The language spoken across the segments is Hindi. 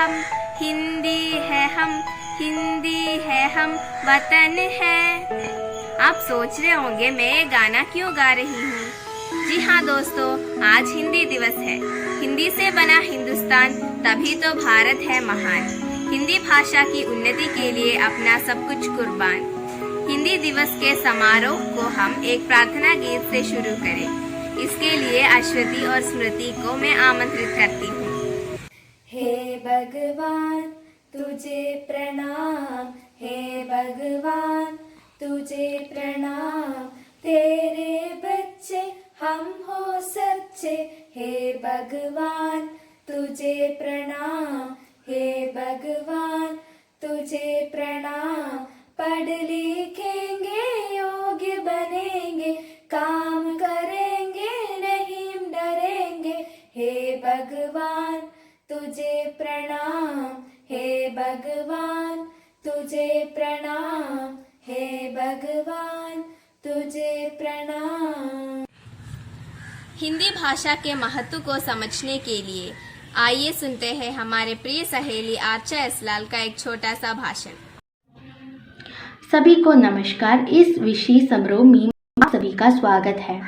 हम, हिंदी है हम, हिंदी है हम, वतन है। आप सोच रहे होंगे मैं ये गाना क्यों गा रही हूँ। जी हाँ दोस्तों, आज हिंदी दिवस है। हिंदी से बना हिंदुस्तान, तभी तो भारत है महान। हिंदी भाषा की उन्नति के लिए अपना सब कुछ कुर्बान। हिंदी दिवस के समारोह को हम एक प्रार्थना गीत से शुरू करें। इसके लिए अश्वती और स्मृति को मैं आमंत्रित करती हूँ। हे भगवान तुझे प्रणाम, हे भगवान तुझे प्रणाम, तेरे बच्चे हम हो सच्चे। हे भगवान तुझे प्रणाम, हे भगवान तुझे प्रणाम। पढ़ लिखेंगे योग्य बनेंगे, काम करेंगे नहीं डरेंगे। हे भगवान तुझे प्रणाम, हे भगवान तुझे प्रणाम, हे भगवान तुझे प्रणाम। हिंदी भाषा के महत्व को समझने के लिए आइए सुनते हैं हमारे प्रिय सहेली आर्चा इसलाल का एक छोटा सा भाषण। सभी को नमस्कार। इस विशेष समारोह में आप सभी का स्वागत है।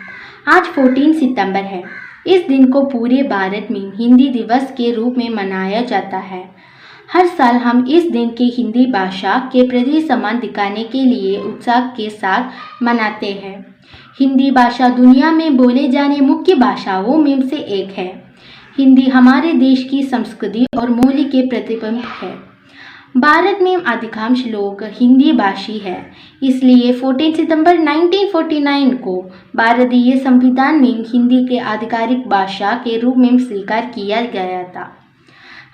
आज 14 सितंबर है। इस दिन को पूरे भारत में हिंदी दिवस के रूप में मनाया जाता है। हर साल हम इस दिन के हिंदी भाषा के प्रति सम्मान दिखाने के लिए उत्साह के साथ मनाते हैं। हिंदी भाषा दुनिया में बोले जाने मुख्य भाषाओं में से एक है। हिंदी हमारे देश की संस्कृति और मूल्य के प्रतिबिंब है। भारत में अधिकांश लोग हिंदी भाषी हैं, इसलिए 14 सितंबर 1949 को भारतीय संविधान में हिंदी के आधिकारिक भाषा के रूप में स्वीकार किया गया था।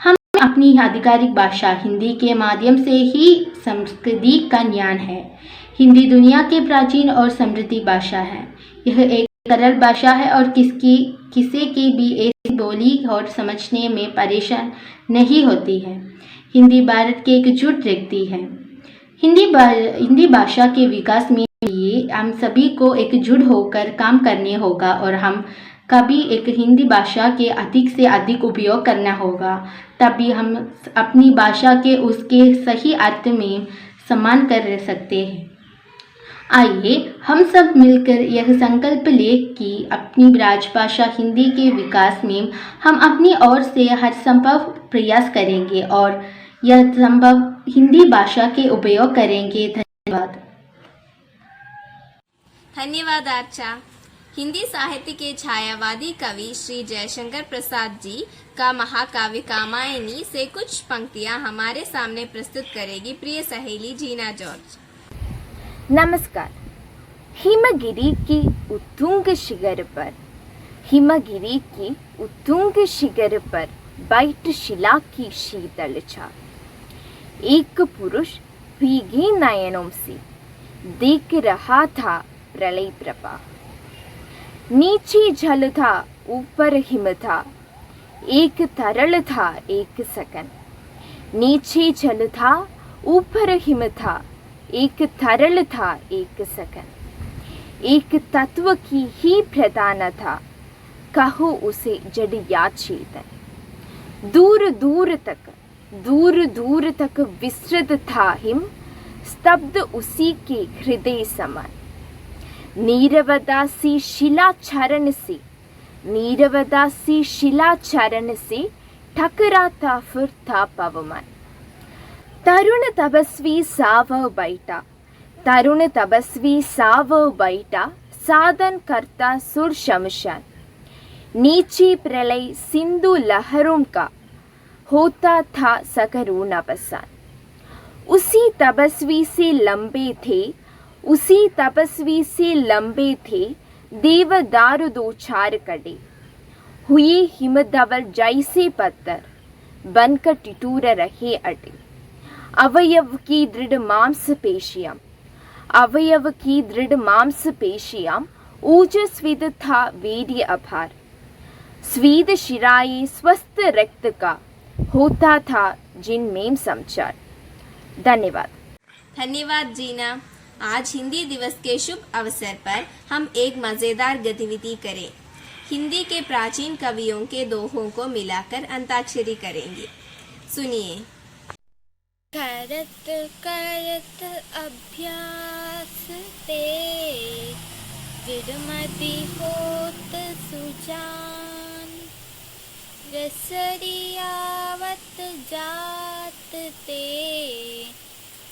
हमें अपनी आधिकारिक भाषा हिंदी के माध्यम से ही संस्कृति का ज्ञान है। हिंदी दुनिया की प्राचीन और समृद्ध भाषा है। यह एक सरल भाषा है और किसी की भी ऐसी बोली और समझने में परेशान नहीं होती है। हिंदी भारत के एकजुट रखती है। हिंदी भाषा के विकास में लिए हम सभी को एकजुट होकर काम करने होगा और हम कभी एक हिंदी भाषा के अधिक से अधिक उपयोग करना होगा, तभी हम अपनी भाषा के उसके सही अर्थ में सम्मान कर सकते हैं। आइए हम सब मिलकर यह संकल्प लें कि अपनी राजभाषा हिंदी के विकास में हम अपनी ओर से हर संभव प्रयास करेंगे और यह संभव हिंदी भाषा के उपयोग करेंगे। धन्यवाद। धन्यवाद आर्चा। हिंदी साहित्य के छायावादी कवि श्री जयशंकर प्रसाद जी का महाकाव्य कामायनी से कुछ पंक्तियां हमारे सामने प्रस्तुत करेगी प्रिय सहेली जीना जॉर्ज। नमस्कार। हिमगिरी की उत्तुंग शिखर पर, हिमगिरी की उत्तुंग शिखर पर बैठ शिला की शीतल छा। एक पुरुष भीगे नयनों से देख रहा था प्रलय प्रभा। नीचे जल था, ऊपर हिम था, एक तरल था एक सकन। नीचे जल था, ऊपर हिम था, एक तरल था एक सकन। एक तत्व की ही प्रधान था, कहो उसे जड़ या चेतन। दूर दूर तक विस्तृत था हिम, स्तब्ध उसी के हृदय समान। नीरवदासी शिलाचरण से ठकराता फिरता पवमान। तरुण तपस्वी सावव बैठा, साधन करता सुर शमशान। नीचे प्रलय सिंधु लहरों का होता था सकरुण अवसान। उसी तपस्वी से लंबे थे देवदार दो चार कड़े। हुए हिमधवल जैसे पत्थर, बनकर टिटूर रहे अटे। अवयव की दृढ़ मांसपेशियां ओजस्विद था वीर्य अपार। स्वीद शिराए स्वस्थ रक्त का होता था जिनमें संचार। धन्यवाद। धन्यवाद जीना। आज हिंदी दिवस के शुभ अवसर पर हम एक मजेदार गतिविधि करें। हिंदी के प्राचीन कवियों के दोहों को मिलाकर अंताक्षरी करेंगे। सुनिए। करत करत अभ्यास ते दृढ़मति होत सुजान, रसरियावत जात ते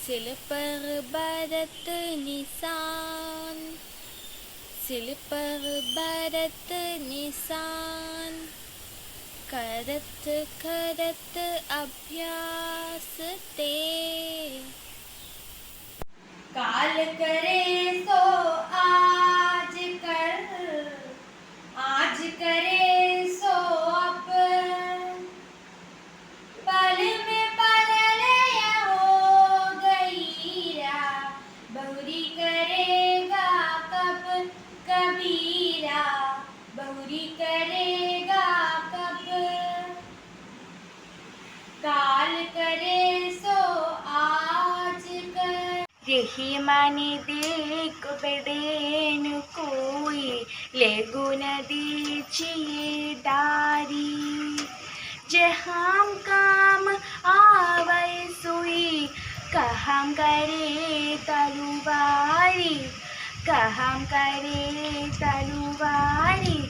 सिल पर बरत निशान, सिल पर बरत निशान। करत करत अभ्यास ते काल करे सो आज कर, आज करे सो अब, पल में परलय हो गई रा, बहुरी करेगा कब कबीरा, बहुरी करेगा कब। काल करे सो आज कर, यही माने देख बेडेन कोई ले गुण दीजिए दारी, जहाँ काम आवे सोई कहाँ करे तलवारी, कहाँ करे तलवारी,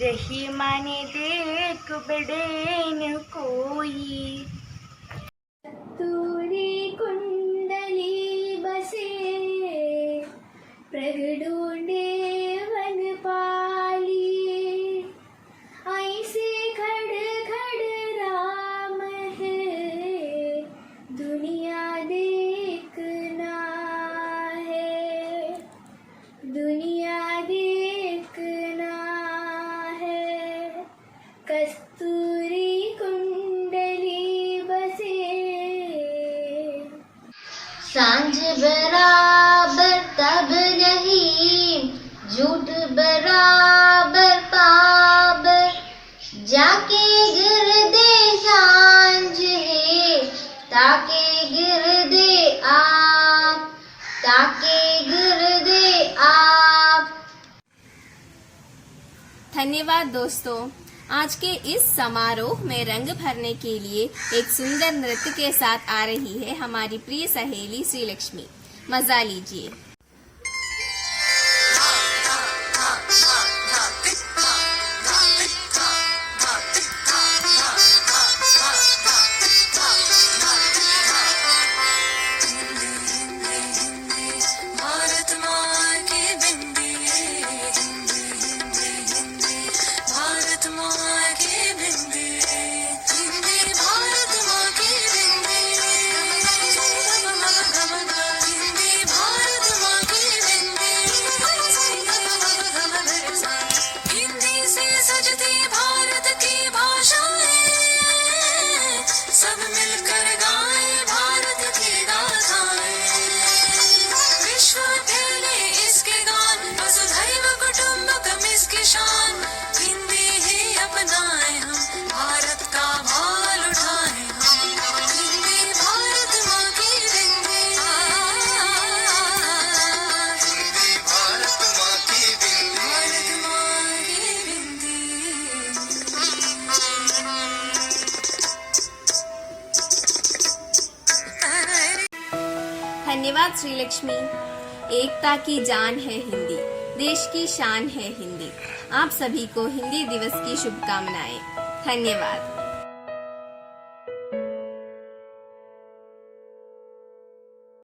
रही माने देख बेडेन कोई। तूरी कुंडली बसे प्रगडोंडे वन पाली, ऐसे खड़ खड़ राम है दुनिया देखना है, दुनिया देखना है। कस्तूरी कुंडली बसे, सांझ बराबर तब नहीं, झूठ बराबर पाप, जाके गिर दे सांझ है, ताके गिर दे आप, ताके गिर दे आप। धन्यवाद दोस्तों। आज के इस समारोह में रंग भरने के लिए एक सुंदर नृत्य के साथ आ रही है हमारी प्रिय सहेली श्री लक्ष्मी। मजा लीजिए। धन्यवाद श्री लक्ष्मी। एकता की जान है हिंदी, देश की शान है हिंदी। आप सभी को हिंदी दिवस की शुभकामनाएं। धन्यवाद।